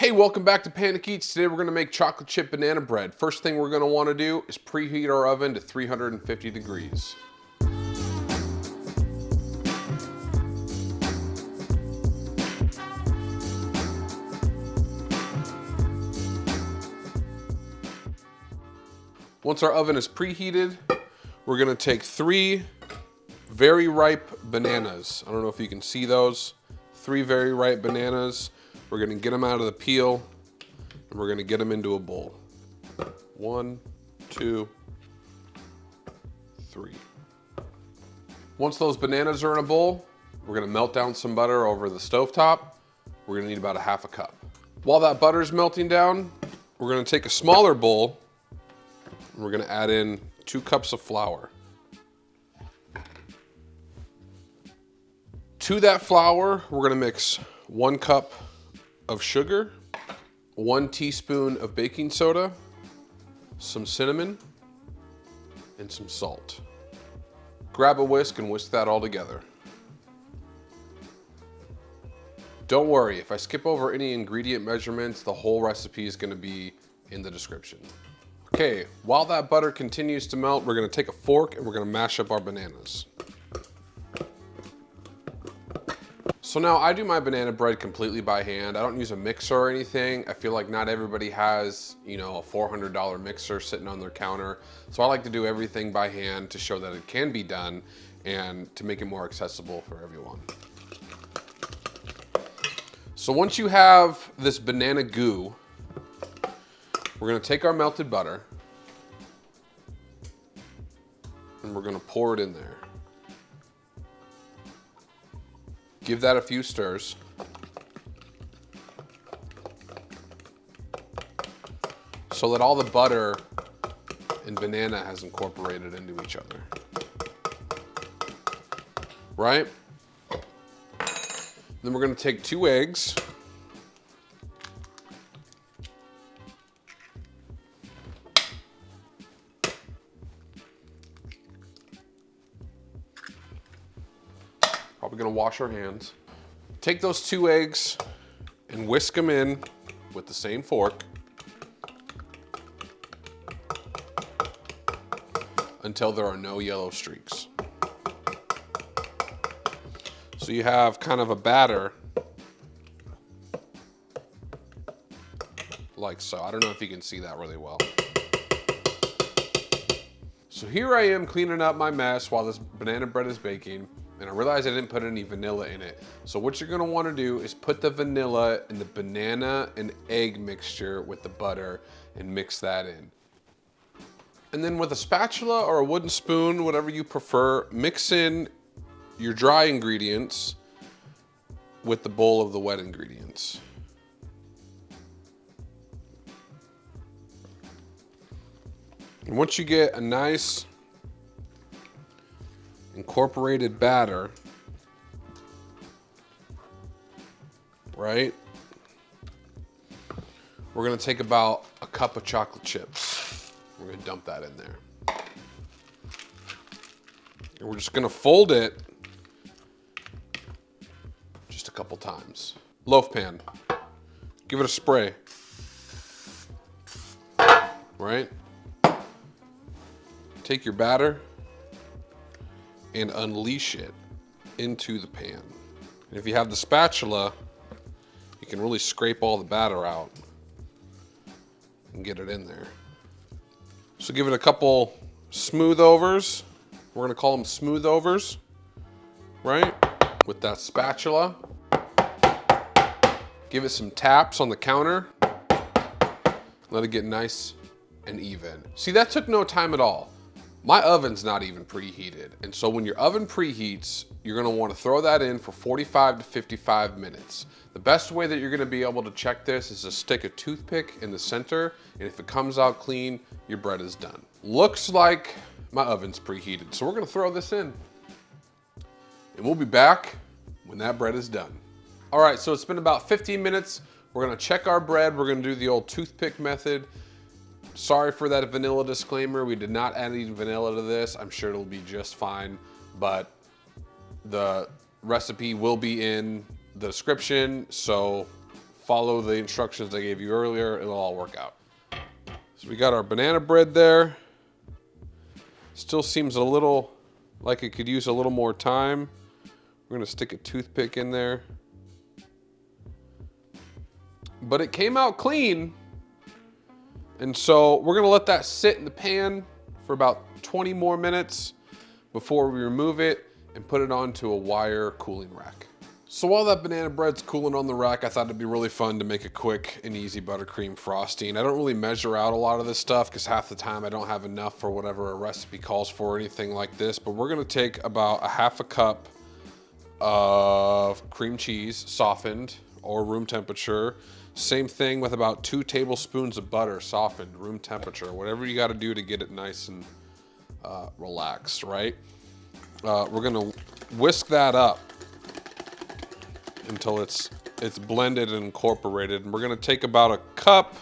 Hey, welcome back to Panic Eats. Today we're gonna make chocolate chip banana bread. First thing we're gonna wanna do is preheat our oven to 350 degrees. Once our oven is preheated, we're gonna take 3 very ripe bananas. I don't know if you can see those. 3 very ripe bananas. We're gonna get them out of the peel and we're gonna get them into a bowl. 1, 2, 3. Once those bananas are in a bowl, we're gonna melt down some butter over the stovetop. We're gonna need about a half a cup. While that butter is melting down, we're gonna take a smaller bowl and we're gonna add in 2 cups of flour. To that flour, we're gonna mix 1 cup of sugar, 1 teaspoon of baking soda, some cinnamon, and some salt. Grab a whisk and whisk that all together. Don't worry, if I skip over any ingredient measurements, the whole recipe is gonna be in the description. Okay, while that butter continues to melt, we're gonna take a fork and we're gonna mash up our bananas. So now I do my banana bread completely by hand. I don't use a mixer or anything. I feel like not everybody has, a $400 mixer sitting on their counter. So I like to do everything by hand to show that it can be done and to make it more accessible for everyone. So once you have this banana goo, we're gonna take our melted butter and we're gonna pour it in there. Give that a few stirs. So that all the butter and banana has incorporated into each other. Right? Then we're gonna take 2 eggs. Probably gonna wash our hands. Take those 2 eggs and whisk them in with the same fork until there are no yellow streaks. So you have kind of a batter like so. I don't know if you can see that really well. So here I am cleaning up my mess while this banana bread is baking. And I realized I didn't put any vanilla in it. So what you're gonna wanna do is put the vanilla in the banana and egg mixture with the butter and mix that in. And then with a spatula or a wooden spoon, whatever you prefer, mix in your dry ingredients with the bowl of the wet ingredients. And once you get a nice incorporated batter, right? We're gonna take about a cup of chocolate chips. We're gonna dump that in there. And we're just gonna fold it just a couple times. Loaf pan, give it a spray, right? Take your batter and unleash it into the pan. And if you have the spatula, you can really scrape all the batter out and get it in there. So give it a couple smooth overs. We're gonna call them smooth overs, right? With that spatula. Give it some taps on the counter. Let it get nice and even. See, that took no time at all. My oven's not even preheated. And so when your oven preheats, you're gonna wanna throw that in for 45 to 55 minutes. The best way that you're gonna be able to check this is to stick a toothpick in the center, and if it comes out clean, your bread is done. Looks like my oven's preheated, so we're gonna throw this in. And we'll be back when that bread is done. All right, so it's been about 15 minutes. We're gonna check our bread. We're gonna do the old toothpick method. Sorry for that vanilla disclaimer. We did not add any vanilla to this. I'm sure it'll be just fine, but the recipe will be in the description, so follow the instructions I gave you earlier, it'll all work out. So we got our banana bread there. Still seems a little like it could use a little more time. We're gonna stick a toothpick in there. But it came out clean. And so we're gonna let that sit in the pan for about 20 more minutes before we remove it and put it onto a wire cooling rack. So while that banana bread's cooling on the rack, I thought it'd be really fun to make a quick and easy buttercream frosting. I don't really measure out a lot of this stuff because half the time I don't have enough for whatever a recipe calls for or anything like this, but we're gonna take about a half a cup of cream cheese, softened or room temperature. Same thing with about 2 tablespoons of butter, softened, room temperature, whatever you gotta do to get it nice and relaxed, right? We're gonna whisk that up until it's blended and incorporated. And we're gonna take about a cup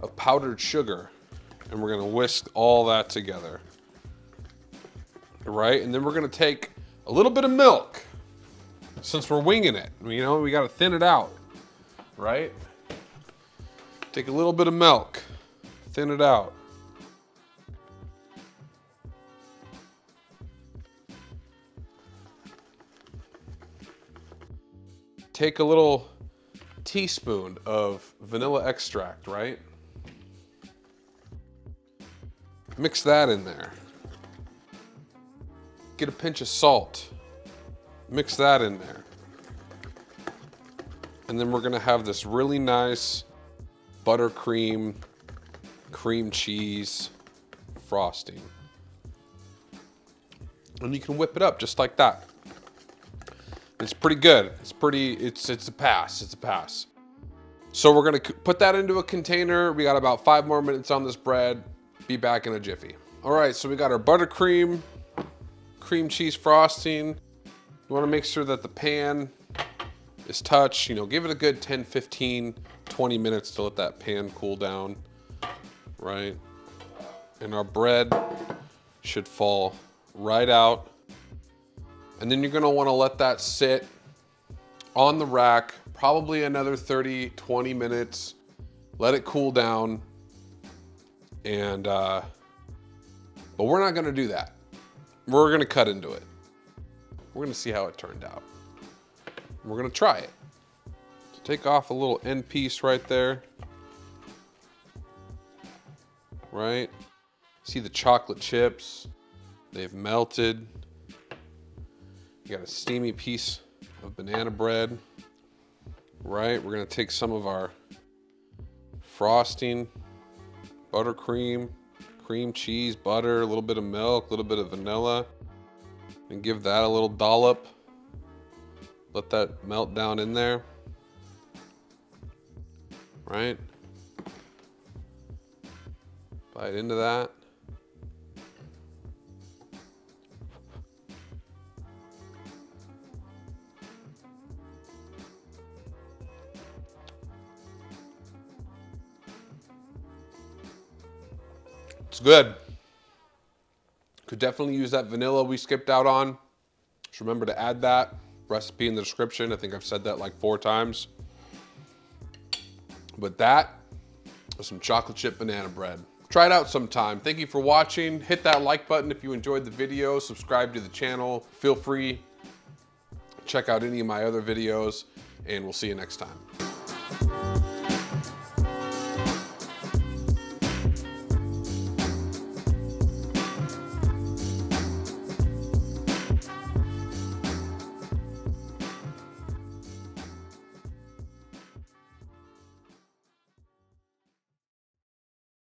of powdered sugar and we're gonna whisk all that together, right? And then we're gonna take a little bit of milk since we're winging it. You know, we gotta thin it out, right? Take a little bit of milk, thin it out. Take a little teaspoon of vanilla extract, right? Mix that in there. Get a pinch of salt. Mix that in there. And then we're gonna have this really nice buttercream, cream cheese frosting. And you can whip it up just like that. It's pretty good. It's a pass. It's a pass. So we're gonna put that into a container. We got about 5 more minutes on this bread. Be back in a jiffy. All right, so we got our buttercream, cream cheese frosting. You wanna make sure that the pan is touched. You know, give it a good 10, 15, 20 minutes to let that pan cool down, right? And our bread should fall right out. And then you're gonna wanna let that sit on the rack, probably another 30, 20 minutes. Let it cool down. And, but we're not gonna do that. We're gonna cut into it. We're gonna see how it turned out. We're gonna try it. So take off a little end piece right there. Right? See the chocolate chips? They've melted. You got a steamy piece of banana bread, right? We're gonna take some of our frosting, buttercream, cream cheese, butter, a little bit of milk, a little bit of vanilla, and give that a little dollop. Let that melt down in there, right? Bite into that. It's good. Could definitely use that vanilla we skipped out on. Just remember to add that. Recipe in the description. I think I've said that like 4 times. But that was some chocolate chip banana bread. Try it out sometime. Thank you for watching. Hit that like button if you enjoyed the video. Subscribe to the channel. Feel free to check out any of my other videos, and we'll see you next time.